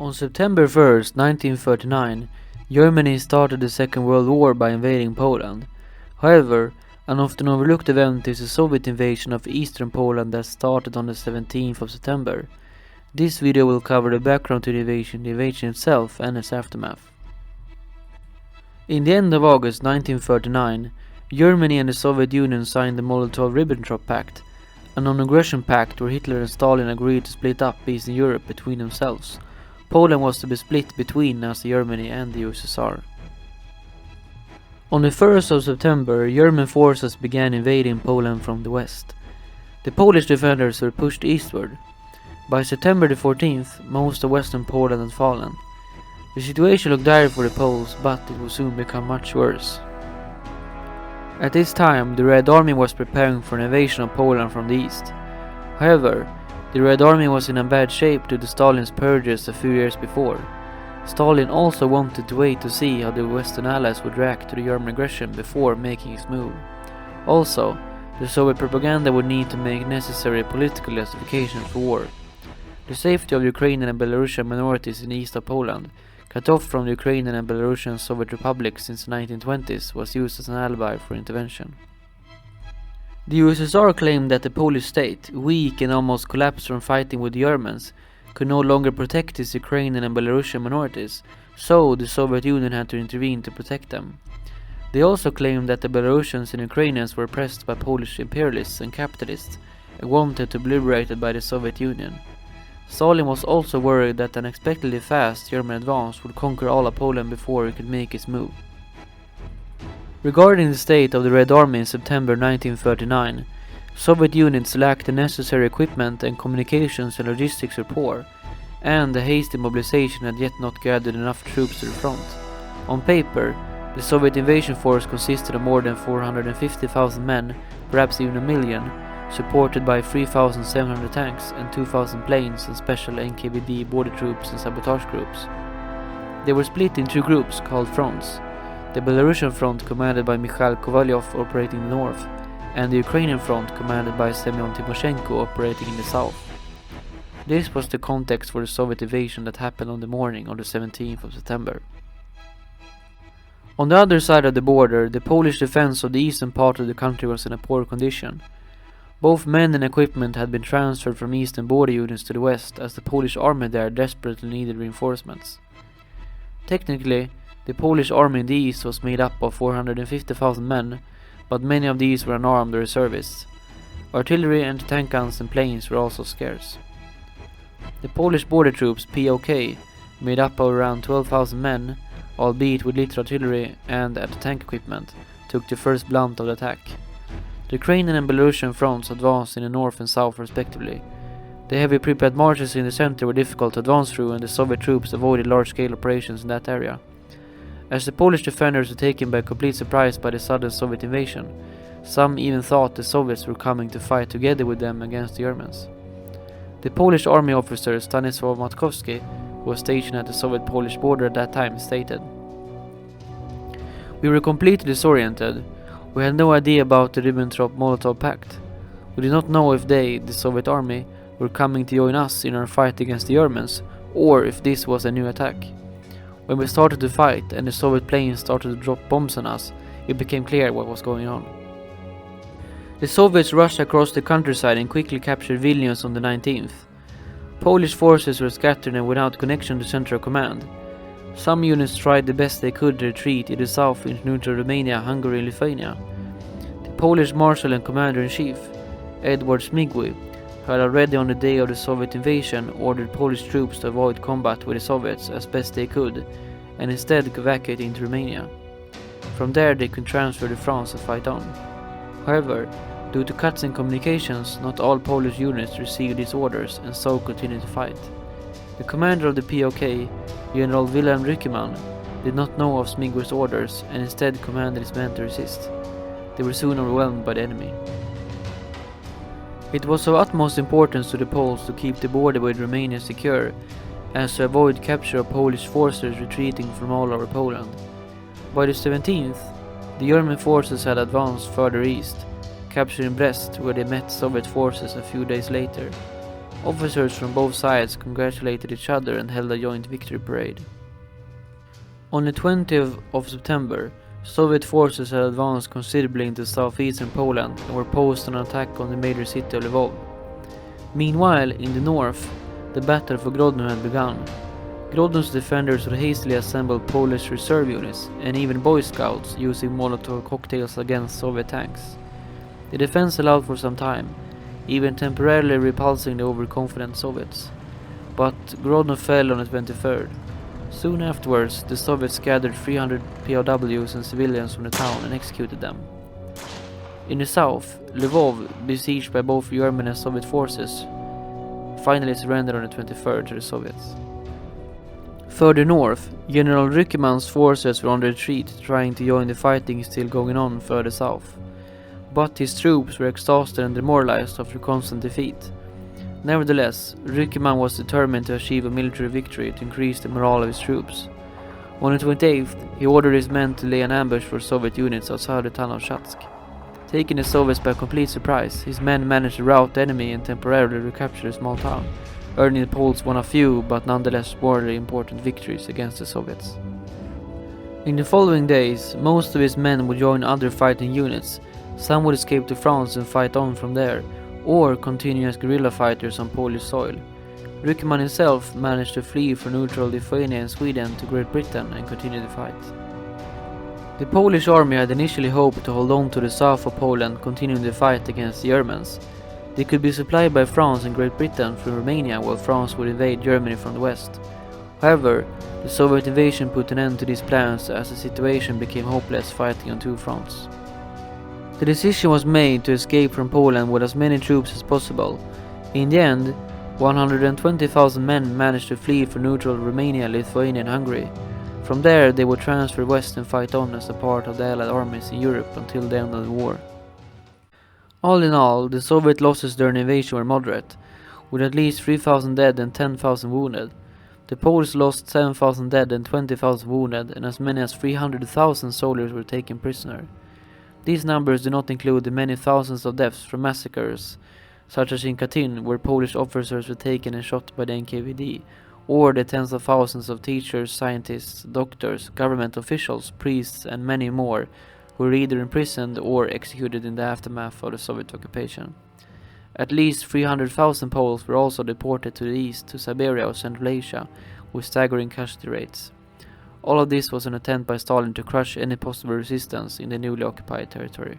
On September 1st, 1939, Germany started the Second World War by invading Poland. However, an often overlooked event is the Soviet invasion of eastern Poland that started on the 17th of September. This video will cover the background to the invasion itself and its aftermath. In the end of August 1939, Germany and the Soviet Union signed the Molotov-Ribbentrop Pact, a non-aggression pact where Hitler and Stalin agreed to split up Eastern Europe between themselves. Poland was to be split between Nazi Germany and the USSR. On the 1st of September, German forces began invading Poland from the west. The Polish defenders were pushed eastward. By September the 14th, most of western Poland had fallen. The situation looked dire for the Poles, but it would soon become much worse. At this time, the Red Army was preparing for an invasion of Poland from the east. However, the Red Army was in a bad shape due to Stalin's purges a few years before. Stalin also wanted to wait to see how the Western Allies would react to the German aggression before making his move. Also, the Soviet propaganda would need to make necessary political justifications for war. The safety of Ukrainian and Belarusian minorities in the east of Poland, cut off from the Ukrainian and Belarusian Soviet republics since the 1920s, was used as an alibi for intervention. The USSR claimed that the Polish state, weak and almost collapsed from fighting with the Germans, could no longer protect its Ukrainian and Belarusian minorities, so the Soviet Union had to intervene to protect them. They also claimed that the Belarusians and Ukrainians were oppressed by Polish imperialists and capitalists and wanted to be liberated by the Soviet Union. Stalin was also worried that an unexpectedly fast German advance would conquer all of Poland before he could make his move. Regarding the state of the Red Army in September 1939, Soviet units lacked the necessary equipment and communications and logistics were poor, and the hasty mobilization had yet not gathered enough troops to the front. On paper, the Soviet invasion force consisted of more than 450,000 men, perhaps even a million, supported by 3,700 tanks and 2,000 planes and special NKVD border troops and sabotage groups. They were split in two groups called fronts, the Belarusian front commanded by Mikhail Kovalyov operating in the north, and the Ukrainian front commanded by Semyon Timoshenko operating in the south. This was the context for the Soviet invasion that happened on the morning of the 17th of September. On the other side of the border, the Polish defense of the eastern part of the country was in a poor condition. Both men and equipment had been transferred from eastern border units to the west as the Polish army there desperately needed reinforcements. Technically, the Polish army in the east was made up of 450,000 men, but many of these were unarmed or reservists. Artillery and tank guns and planes were also scarce. The Polish border troops, POK, made up of around 12,000 men, albeit with little artillery and anti-tank equipment, took the first blunt of the attack. The Ukrainian and Belarusian fronts advanced in the north and south respectively. The heavy Pripyat marches in the center were difficult to advance through and the Soviet troops avoided large-scale operations in that area. As the Polish defenders were taken by complete surprise by the sudden Soviet invasion, some even thought the Soviets were coming to fight together with them against the Germans. The Polish army officer Stanisław Matkowski, who was stationed at the Soviet-Polish border at that time, stated, "We were completely disoriented. We had no idea about the Ribbentrop-Molotov Pact. We did not know if they, the Soviet army, were coming to join us in our fight against the Germans, or if this was a new attack. When we started to fight and the Soviet planes started to drop bombs on us, it became clear what was going on." The Soviets rushed across the countryside and quickly captured Vilnius on the 19th. Polish forces were scattered and without connection to central command. Some units tried the best they could to retreat in the south into neutral Romania, Hungary and Lithuania. The Polish Marshal and Commander-in-Chief, Edward Smigły, who had already on the day of the Soviet invasion ordered Polish troops to avoid combat with the Soviets as best they could and instead evacuate into Romania. From there they could transfer to France and fight on. However, due to cuts in communications, not all Polish units received these orders and so continued to fight. The commander of the POK, General Wilhelm Rückemann, did not know of Smigły's orders and instead commanded his men to resist. They were soon overwhelmed by the enemy. It was of utmost importance to the Poles to keep the border with Romania secure, as to avoid capture of Polish forces retreating from all over Poland. By the 17th, the German forces had advanced further east, capturing Brest where they met Soviet forces a few days later. Officers from both sides congratulated each other and held a joint victory parade. On the 20th of September, Soviet forces had advanced considerably into southeastern Poland and were posed on an attack on the major city of Lvov. Meanwhile, in the north, the battle for Grodno had begun. Grodno's defenders would hastily assemble Polish reserve units and even Boy Scouts using Molotov cocktails against Soviet tanks. The defense allowed for some time, even temporarily repulsing the overconfident Soviets. But Grodno fell on the 23rd. Soon afterwards, the Soviets gathered 300 POWs and civilians from the town and executed them. In the south, Lvov, besieged by both German and Soviet forces, finally surrendered on the 23rd to the Soviets. Further north, General Rückemann's forces were on the retreat, trying to join the fighting still going on further south. But his troops were exhausted and demoralized after constant defeat. Nevertheless, Rückemann was determined to achieve a military victory to increase the morale of his troops. On the 28th, he ordered his men to lay an ambush for Soviet units outside the town of Shatsk. Taking the Soviets by complete surprise, his men managed to rout the enemy and temporarily recapture the small town, earning the Poles one of few but nonetheless morally important victories against the Soviets. In the following days, most of his men would join other fighting units. Some would escape to France and fight on from there, or continue as guerrilla fighters on Polish soil. Rückemann himself managed to flee from neutral Lithuania and Sweden to Great Britain and continue the fight. The Polish army had initially hoped to hold on to the south of Poland, continuing the fight against the Germans. They could be supplied by France and Great Britain from Romania, while France would invade Germany from the west. However, the Soviet invasion put an end to these plans as the situation became hopeless fighting on two fronts. The decision was made to escape from Poland with as many troops as possible. In the end, 120,000 men managed to flee from neutral Romania, Lithuania and Hungary. From there, they would transfer west and fight on as a part of the Allied armies in Europe until the end of the war. All in all, the Soviet losses during the invasion were moderate, with at least 3,000 dead and 10,000 wounded. The Poles lost 7,000 dead and 20,000 wounded, and as many as 300,000 soldiers were taken prisoner. These numbers do not include the many thousands of deaths from massacres, such as in Katyn, where Polish officers were taken and shot by the NKVD, or the tens of thousands of teachers, scientists, doctors, government officials, priests, and many more who were either imprisoned or executed in the aftermath of the Soviet occupation. At least 300,000 Poles were also deported to the east, to Siberia or Central Asia, with staggering casualty rates. All of this was an attempt by Stalin to crush any possible resistance in the newly occupied territory.